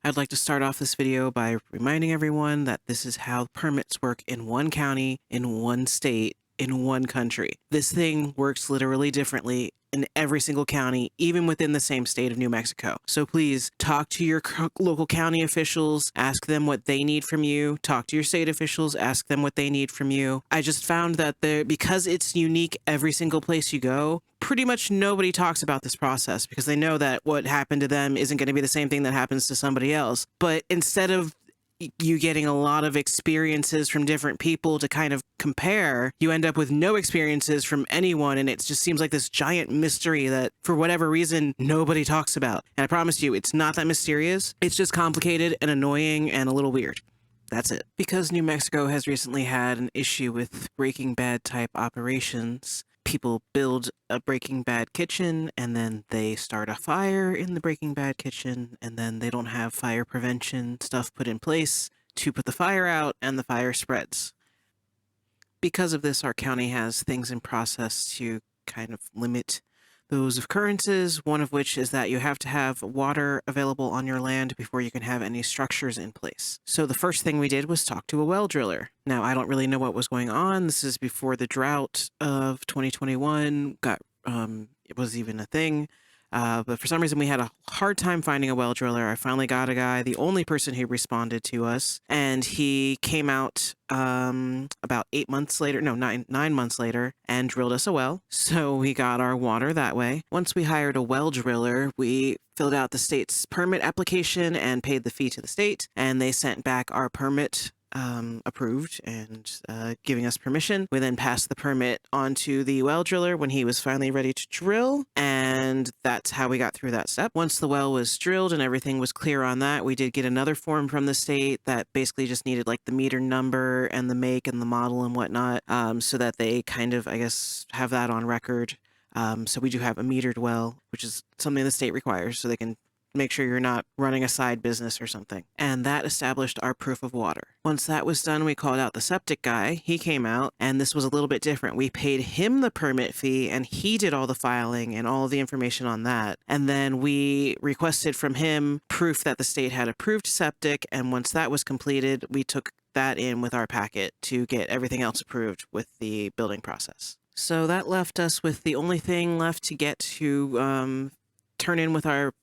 I'd like to start off this video by reminding everyone that this is how permits work in one county, in one state, in one country. This thing works literally differently in every single county, even within the same state of New Mexico. So please talk to your local county officials, ask them what they need from you, talk to your state officials, ask them what they need from you. I just found that because it's unique every single place you go, pretty much nobody talks about this process because they know that what happened to them isn't going to be the same thing that happens to somebody else. But instead of you getting a lot of experiences from different people to kind of compare, you end up with no experiences from anyone, and it just seems like this giant mystery that for whatever reason nobody talks about. And I promise you, it's not that mysterious. It's just complicated and annoying and a little weird. That's it. Because New Mexico has recently had an issue with Breaking Bad type operations, people build a Breaking Bad kitchen and then they start a fire in the Breaking Bad kitchen, and then they don't have fire prevention stuff put in place to put the fire out, and the fire spreads. Because of this, our county has things in process to kind of limit those occurrences, one of which is that you have to have water available on your land before you can have any structures in place. So the first thing we did was talk to a well driller. Now, I don't really know what was going on. This is before the drought of 2021 it was even a thing. But for some reason, we had a hard time finding a well driller. I finally got a guy, the only person who responded to us, and he came out about 8 months later, no, 9 months later, and drilled us a well. So we got our water that way. Once we hired a well driller, we filled out the state's permit application and paid the fee to the state, and they sent back our permit approved and giving us permission. We then passed the permit on to the well driller when he was finally ready to drill, and that's how we got through that step. Once the well was drilled and everything was clear on that, we did get another form from the state that basically just needed like the meter number and the make and the model and whatnot, so that they kind of, I guess, have that on record. So we do have a metered well, which is something the state requires so they can make sure you're not running a side business or something. And that established our proof of water. Once that was done, we called out the septic guy. He came out, and this was a little bit different. We paid him the permit fee, and he did all the filing and all of the information on that. And then we requested from him proof that the state had approved septic, and once that was completed, we took that in with our packet to get everything else approved with the building process. So that left us with the only thing left to get to turn in with our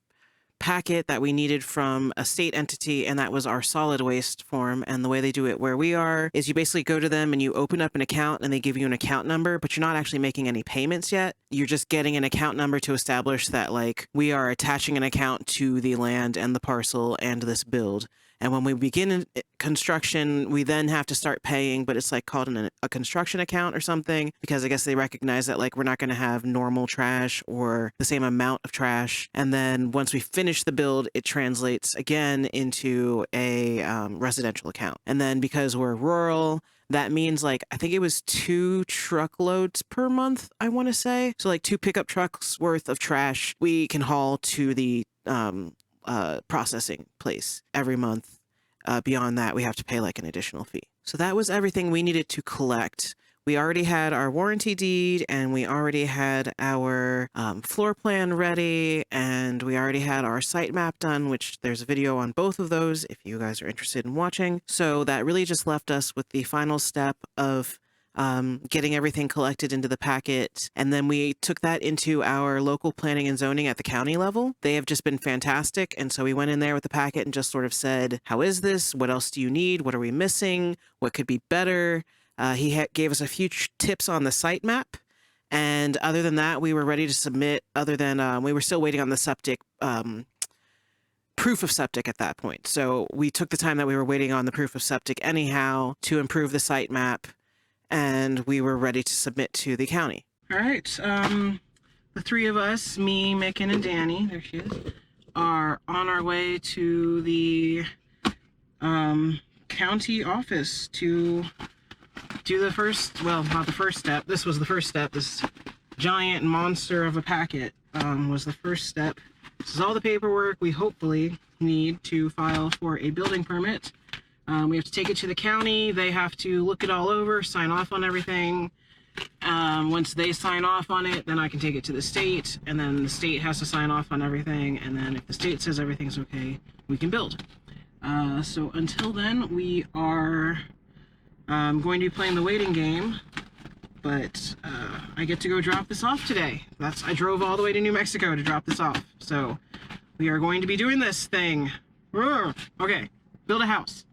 packet that we needed from a state entity, and that was our solid waste form. And the way they do it where we are is you basically go to them and you open up an account and they give you an account number, but you're not actually making any payments yet. You're just getting an account number to establish that like we are attaching an account to the land and the parcel and this build. And when we begin construction, we then have to start paying, but it's like called a construction account or something, because I guess they recognize that like we're not going to have normal trash or the same amount of trash. And then once we finish the build, it translates again into a residential account. And then because we're rural, that means like, I think it was 2 truckloads per month, I want to say. So like 2 pickup trucks worth of trash we can haul to the processing place every month. Beyond that, we have to pay like an additional fee. So that was everything we needed to collect. We already had our warranty deed, and we already had our floor plan ready, and we already had our site map done, which there's a video on both of those if you guys are interested in watching. So that really just left us with the final step of getting everything collected into the packet, and then we took that into our local planning and zoning at the county level. They have just been fantastic, and so we went in there with the packet and just sort of said, how is this? What else do you need? What are we missing? What could be better? He gave us a few tips on the site map, and other than that, we were ready to submit. Other than we were still waiting on the septic proof of septic at that point. So we took the time that we were waiting on the proof of septic anyhow to improve the site map, and we were ready to submit to the county. All right, the 3 of us, me, Macon, and Danny, there she is, are on our way to the county office to do the first, well, not the first step. This was the first step. This giant monster of a packet was the first step. This is all the paperwork we hopefully need to file for a building permit. We have to take it to the county. They have to look it all over, sign off on everything, Once they sign off on it, then I can take it to the state, and then the state has to sign off on everything, and then if the state says everything's okay, we can build. So until then, we are going to be playing the waiting game, but I get to go drop this off today. I drove all the way to New Mexico to drop this off, so we are going to be doing this thing. Okay, build a house.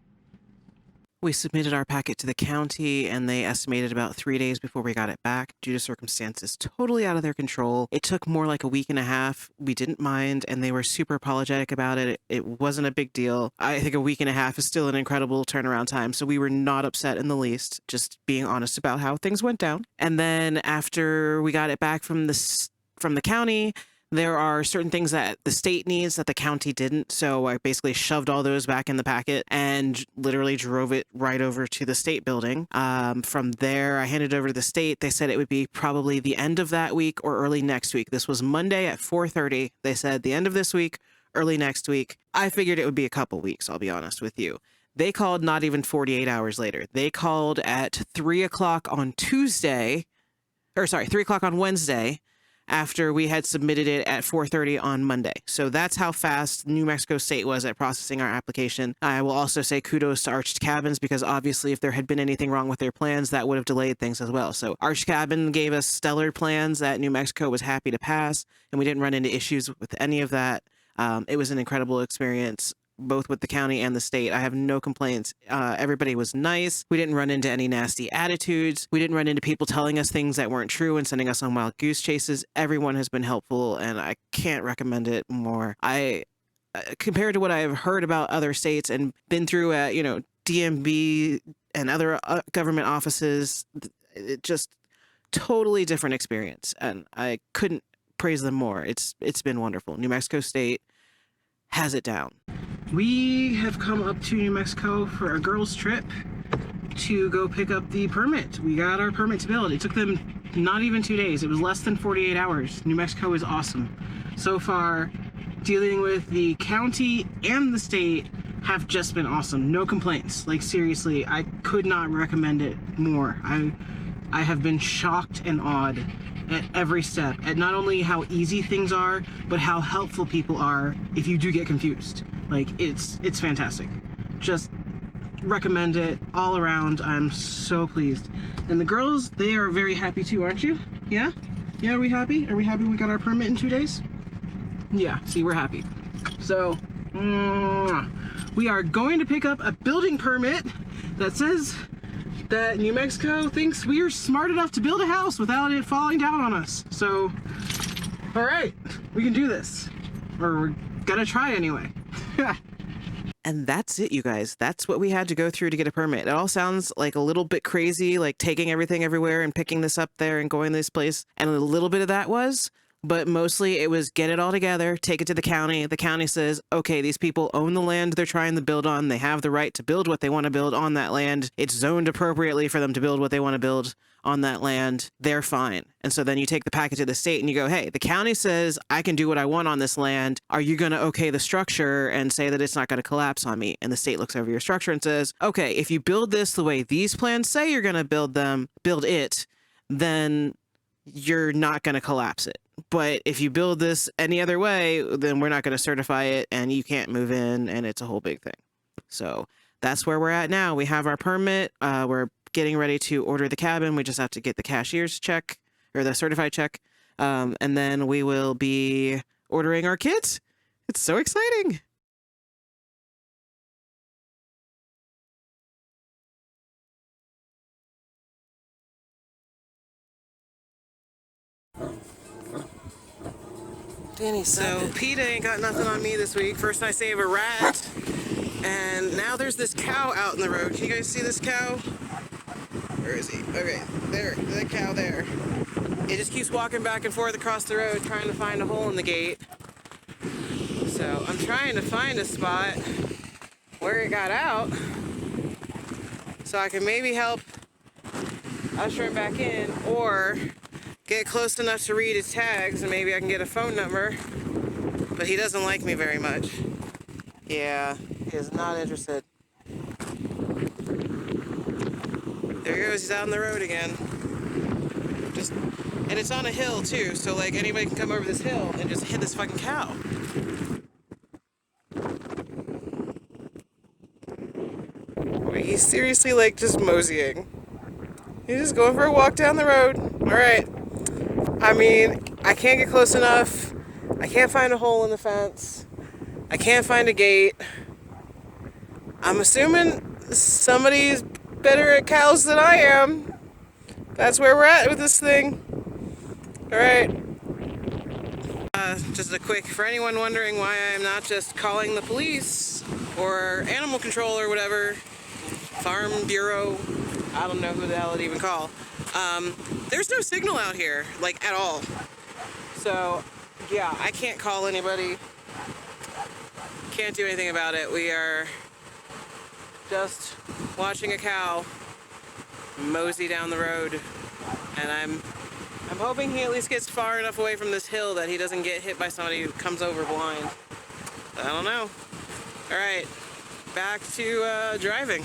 We submitted our packet to the county, and they estimated about 3 days before we got it back due to circumstances totally out of their control. It took more like a week and a half. We didn't mind, and they were super apologetic about it. It wasn't a big deal. I think a week and a half is still an incredible turnaround time, so we were not upset in the least, just being honest about how things went down. And then after we got it back from the county, there are certain things that the state needs that the county didn't, so I basically shoved all those back in the packet and literally drove it right over to the state building. From there, I handed it over to the state. They said it would be probably the end of that week or early next week. This was Monday at 4:30. They said the end of this week, early next week. I figured it would be a couple weeks, I'll be honest with you. They called not even 48 hours later. They called at 3 o'clock on 3 o'clock on Wednesday, after we had submitted it at 4:30 on Monday. So that's how fast New Mexico State was at processing our application. I will also say kudos to Arched Cabins, because obviously if there had been anything wrong with their plans, that would have delayed things as well. So Arched Cabin gave us stellar plans that New Mexico was happy to pass, and we didn't run into issues with any of that. It was an incredible experience, both with the county and the state. I have no complaints. Everybody was nice. We didn't run into any nasty attitudes. We didn't run into people telling us things that weren't true and sending us on wild goose chases. Everyone has been helpful, and I can't recommend it more. Compared to what I've heard about other states and been through at, DMV and other government offices, it just totally different experience, and I couldn't praise them more. It's been wonderful. New Mexico State has it down. We have come up to New Mexico for a girls' trip to go pick up the permit. We got our permit to build. It took them not even 2 days. It was less than 48 hours. New Mexico is awesome. So far, dealing with the county and the state have just been awesome. No complaints. Like, seriously, I could not recommend it more. I have been shocked and awed at every step, at not only how easy things are, but how helpful people are if you do get confused. Like, it's fantastic. Just recommend it all around. I'm so pleased. And the girls, they are very happy too, aren't you? Yeah? Yeah, are we happy? Are we happy we got our permit in 2 days? Yeah, see, we're happy. So, we are going to pick up a building permit that says that New Mexico thinks we are smart enough to build a house without it falling down on us. So, all right, we can do this. Or we're gonna try anyway. And that's it, you guys. That's what we had to go through to get a permit. It all sounds like a little bit crazy, like taking everything everywhere and picking this up there and going to this place. And a little bit of that was, but mostly it was get it all together, take it to the county. The county says, okay, these people own the land they're trying to build on. They have the right to build what they want to build on that land. It's zoned appropriately for them to build what they want to build on that land. They're fine. And so then you take the packet to the state and you go, hey, the county says I can do what I want on this land. Are you going to okay the structure and say that it's not going to collapse on me? And the state looks over your structure and says, okay, if you build this the way these plans say you're going to build it, then you're not going to collapse it. But if you build this any other way, then we're not going to certify it and you can't move in, and it's a whole big thing. So that's where we're at now. We have our permit. We're getting ready to order the cabin. We just have to get the cashier's check or the certified check. And then we will be ordering our kits. It's so exciting. Danny, so PETA ain't got nothing on me this week. First I save a rat, and now there's this cow out in the road. Can you guys see this cow? Where is he? Okay, there, the cow there. It just keeps walking back and forth across the road trying to find a hole in the gate. So I'm trying to find a spot where it got out so I can maybe help usher him back in, or get close enough to read his tags and maybe I can get a phone number. But he doesn't like me very much. Yeah, he is not interested. There he goes, he's out on the road again. And it's on a hill too, so like anybody can come over this hill and just hit this fucking cow. He's seriously like just moseying. He's just going for a walk down the road. Alright. I mean, I can't get close enough. I can't find a hole in the fence. I can't find a gate. I'm assuming somebody's better at cows than I am. That's where we're at with this thing. Alright. Just a quick, for anyone wondering why I am not just calling the police or animal control or whatever, Farm Bureau, I don't know who the hell I'd even call. There's no signal out here, like at all. So, yeah, I can't call anybody. Can't do anything about it. We are just watching a cow mosey down the road, and I'm hoping he at least gets far enough away from this hill that he doesn't get hit by somebody who comes over blind. I don't know. All right, back to driving.